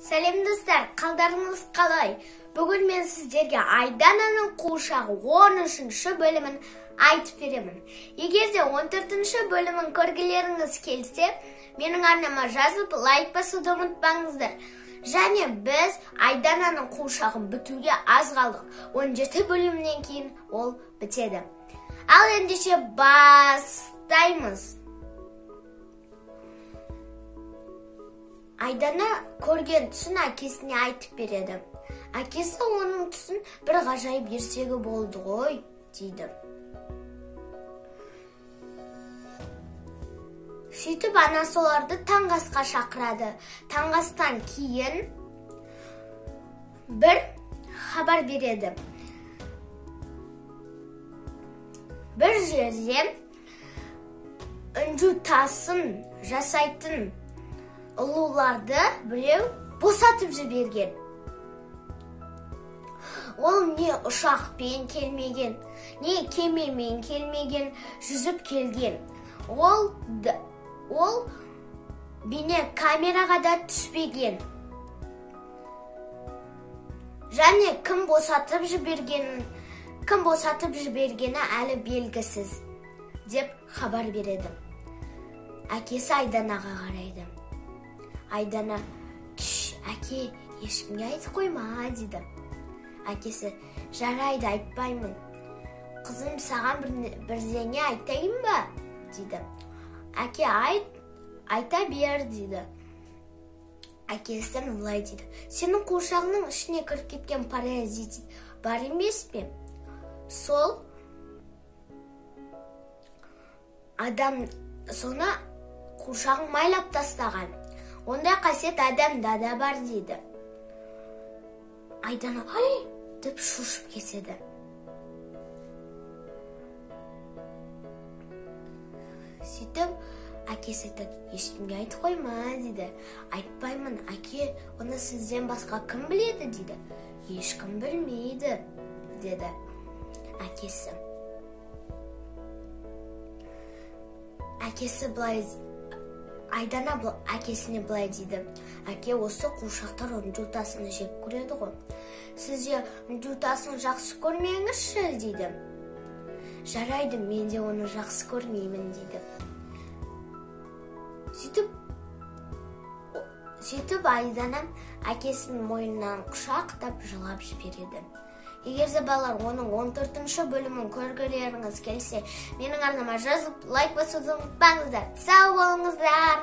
Сәлем достар, қалдарыңыз қалай? Бүгін мен сіздерге Айдананың қуыршағы 13-ші бөлімін айтып беремін. Егер де 14-ші бөлімін көргілеріңіз келсе, менің арнама жазып, лайк басуды ұмытпаңыздар. Және біз Айдананың қуыршағын бітуге аз қалдық. 17 бөлімнен кейін ол бітеді. Ал ендеше бастаймыз. Айдана көрген түсін әкесіне айтып береді. Әкесі оның түсін бір ғажайып ертегі болды ғой, дейді. Сөйтіп анасы оларды таңғы асқа шақырады. Таңғы астан кейін бір хабар береді. Бір жерде үнжу тасын жасайтын ұлуларды біреу босатып жіберген. Ол не ұшақпен келмеген, не кемемен келмеген, жүзіп келген. Ол бейне камераға да түспеген. Және кім босатып жібергені әлі белгісіз, деп хабар береді. Әкесі Айданаға қарайды. Айдана, әке, ешкімге айтып қойма, дейді. Әкесі, жарайды, айтпаймын. Қызым, саған бірдеңе айтайын ба, дейді. Әке, айта бер, дейді. Әкесі мұлай дейді. Сенің қуыршағыңның ішіне кіріп кеткен паразит бар емес пе? Сол адам соны қуыршағын майлап тастаған. Ондай қасиет адамда да бар, дейді. Айдана, деп шошып кетеді. Сөйтіп, әкесі ешкімге айтып қойма, дейді. Айтпаймын, әке, оны сізден басқа кім біледі, дейді. Ешкім білмейді, деді әкесі. Әкесі былай Айдана әкесіне былай дейді. Әке, осы қуыршақтар оның жотасын жеп көреді ғой. Сізде жотасын жақсы көрмеңізші, дейді. Жарайды, мен де оны жақсы көрмеймін, дейді. Сөйтіп Айдана әкесінің мойнынан құшақтап жылап жібереді. Егер де балалар оның 14-ші бөлімін көргілеріңіз келсе, менің арнама жазып, лайк басуды ұмытпаңыздар. Сау болыңыздар!